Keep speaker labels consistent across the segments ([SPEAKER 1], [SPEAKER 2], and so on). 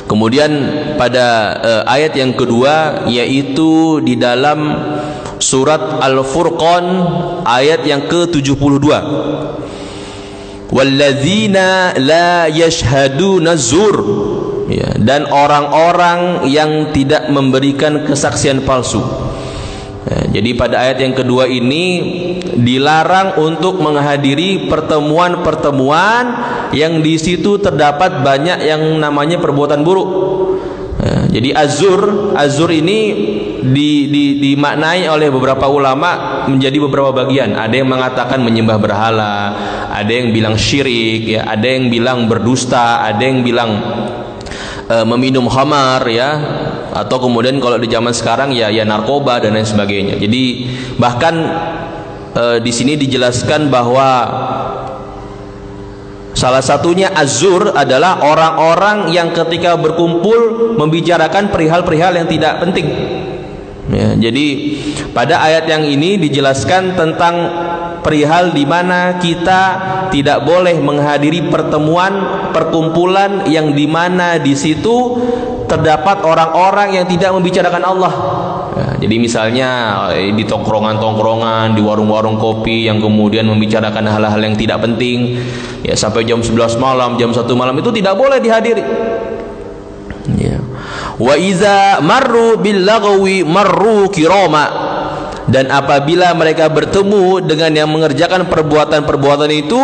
[SPEAKER 1] Kemudian pada ayat yang kedua, yaitu di dalam surat Al-Furqan ayat yang ke-72, walladzina la yashhaduna zur, ya, dan orang-orang yang tidak memberikan kesaksian palsu. Ya, jadi pada ayat yang kedua ini dilarang untuk menghadiri pertemuan-pertemuan yang di situ terdapat banyak yang namanya perbuatan buruk. Ya, jadi azur ini dimaknai oleh beberapa ulama menjadi beberapa bagian. Ada yang mengatakan menyembah berhala, ada yang bilang syirik, ya, ada yang bilang berdusta, ada yang bilang meminum khamar, ya, atau kemudian kalau di zaman sekarang ya narkoba dan lain sebagainya. Jadi bahkan di sini dijelaskan bahwa salah satunya azur adalah orang-orang yang ketika berkumpul membicarakan perihal-perihal yang tidak penting. Ya, jadi pada ayat yang ini dijelaskan tentang perihal di mana kita tidak boleh menghadiri perkumpulan yang di mana di situ terdapat orang-orang yang tidak membicarakan Allah. Ya, jadi misalnya di tongkrongan-tongkrongan, di warung-warung kopi yang kemudian membicarakan hal-hal yang tidak penting, ya, sampai jam 11 malam, jam 1 malam, itu tidak boleh dihadiri. Ya. Wa iza marru bil lagwi marru kirama, dan apabila mereka bertemu dengan yang mengerjakan perbuatan-perbuatan itu,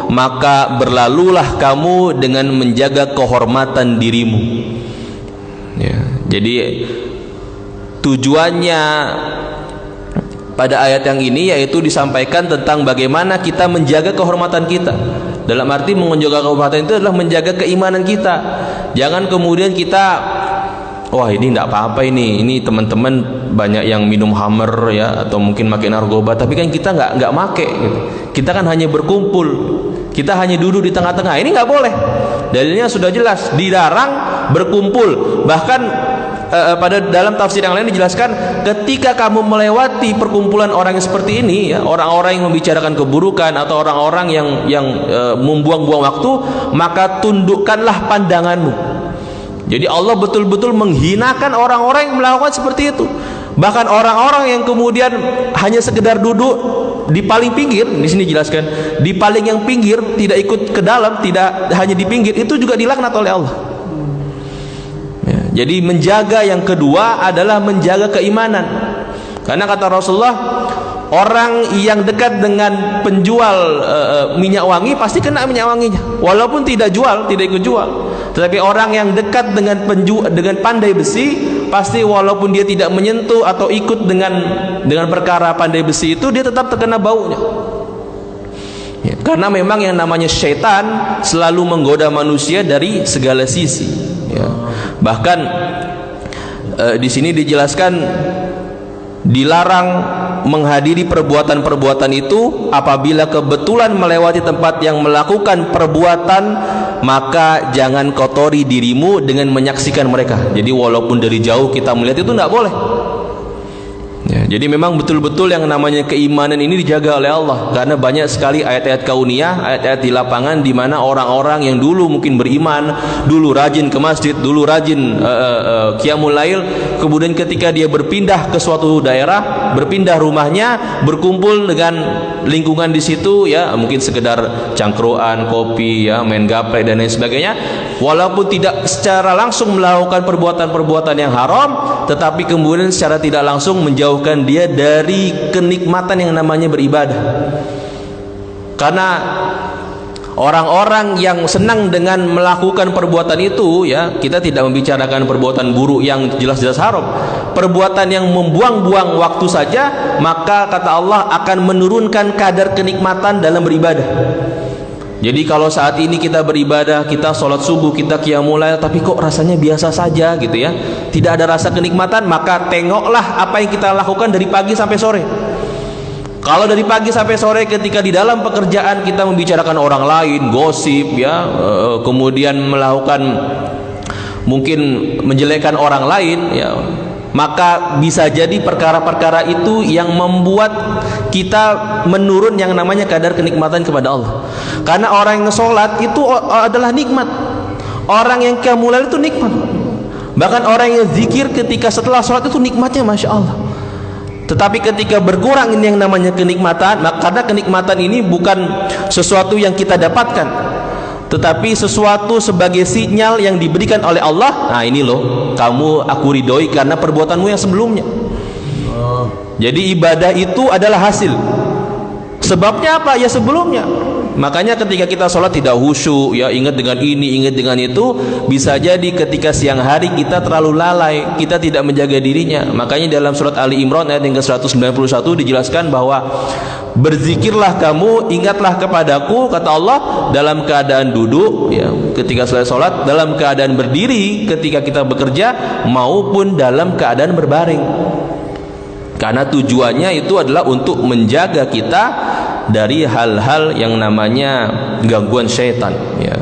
[SPEAKER 1] maka berlalulah kamu dengan menjaga kehormatan dirimu. Ya, jadi tujuannya pada ayat yang ini yaitu disampaikan tentang bagaimana kita menjaga kehormatan kita. Dalam arti menjaga kehormatan itu adalah menjaga keimanan kita. Jangan kemudian kita, wah ini tidak apa-apa, ini teman-teman banyak yang minum hammer, ya, atau mungkin makin narkoba, tapi kan kita nggak make, gitu. Kita kan hanya berkumpul, kita hanya duduk di tengah-tengah. Ini nggak boleh. Dalilnya sudah jelas, dilarang berkumpul. Bahkan pada dalam tafsir yang lain dijelaskan, ketika kamu melewati perkumpulan orang yang seperti ini, ya, orang-orang yang membicarakan keburukan atau orang-orang yang membuang-buang waktu, maka tundukkanlah pandanganmu. Jadi Allah betul-betul menghinakan orang-orang yang melakukan seperti itu. Bahkan orang-orang yang kemudian hanya sekedar duduk di paling pinggir, di sini jelaskan, di paling yang pinggir, tidak ikut ke dalam, tidak hanya di pinggir, itu juga dilaknat oleh Allah. Ya, jadi menjaga yang kedua adalah menjaga keimanan. Karena kata Rasulullah, orang yang dekat dengan penjual minyak wangi pasti kena minyak wanginya, walaupun tidak ikut jual. Tetapi orang yang dekat dengan pandai besi, pasti walaupun dia tidak menyentuh atau ikut dengan perkara pandai besi itu, dia tetap terkena baunya. Ya, karena memang yang namanya syaitan selalu menggoda manusia dari segala sisi. Ya. Bahkan di sini dijelaskan dilarang menghadiri perbuatan-perbuatan itu apabila kebetulan melewati tempat yang melakukan perbuatan, maka jangan kotori dirimu dengan menyaksikan mereka. Jadi walaupun dari jauh kita melihat itu tidak boleh. Ya, jadi memang betul-betul yang namanya keimanan ini dijaga oleh Allah, karena banyak sekali ayat-ayat kauniyah, ayat-ayat di lapangan di mana orang-orang yang dulu mungkin beriman, dulu rajin ke masjid, dulu rajin qiyamul lail, kemudian ketika dia berpindah ke suatu daerah, berpindah rumahnya, berkumpul dengan lingkungan di situ, ya, mungkin sekedar cangkruan, kopi, ya, main gaplek dan lain sebagainya, walaupun tidak secara langsung melakukan perbuatan-perbuatan yang haram, tetapi kemudian secara tidak langsung menjauhkan dia dari kenikmatan yang namanya beribadah. Karena orang-orang yang senang dengan melakukan perbuatan itu, ya, kita tidak membicarakan perbuatan buruk yang jelas-jelas haram, perbuatan yang membuang-buang waktu saja, maka kata Allah akan menurunkan kadar kenikmatan dalam beribadah. Jadi kalau saat ini kita beribadah, kita sholat subuh, kita qiyamul lail, tapi kok rasanya biasa saja gitu, ya, tidak ada rasa kenikmatan, maka tengoklah apa yang kita lakukan dari pagi sampai sore. Kalau dari pagi sampai sore ketika di dalam pekerjaan kita membicarakan orang lain, gosip, ya, kemudian melakukan mungkin menjelekkan orang lain, ya, maka bisa jadi perkara-perkara itu yang membuat kita menurun yang namanya kadar kenikmatan kepada Allah. Karena orang yang sholat itu adalah nikmat, orang yang qiyamul itu nikmat, bahkan orang yang zikir ketika setelah sholat itu nikmatnya Masya Allah. Tetapi ketika berkurang ini yang namanya kenikmatan, karena kenikmatan ini bukan sesuatu yang kita dapatkan, tetapi sesuatu sebagai sinyal yang diberikan oleh Allah. Nah ini loh, kamu aku ridhoi karena perbuatanmu yang sebelumnya. Jadi ibadah itu adalah hasil. Sebabnya apa? Ya sebelumnya. Makanya ketika kita sholat tidak khusyuk, ya ingat dengan ini, ingat dengan itu, bisa jadi ketika siang hari kita terlalu lalai, kita tidak menjaga dirinya. Makanya dalam surat Ali Imran ayat yang ke-191 dijelaskan bahwa berzikirlah kamu, ingatlah kepadaku, kata Allah, dalam keadaan duduk, ya, ketika selesai sholat, dalam keadaan berdiri ketika kita bekerja, maupun dalam keadaan berbaring. Karena tujuannya itu adalah untuk menjaga kita dari hal-hal yang namanya gangguan syaitan, ya.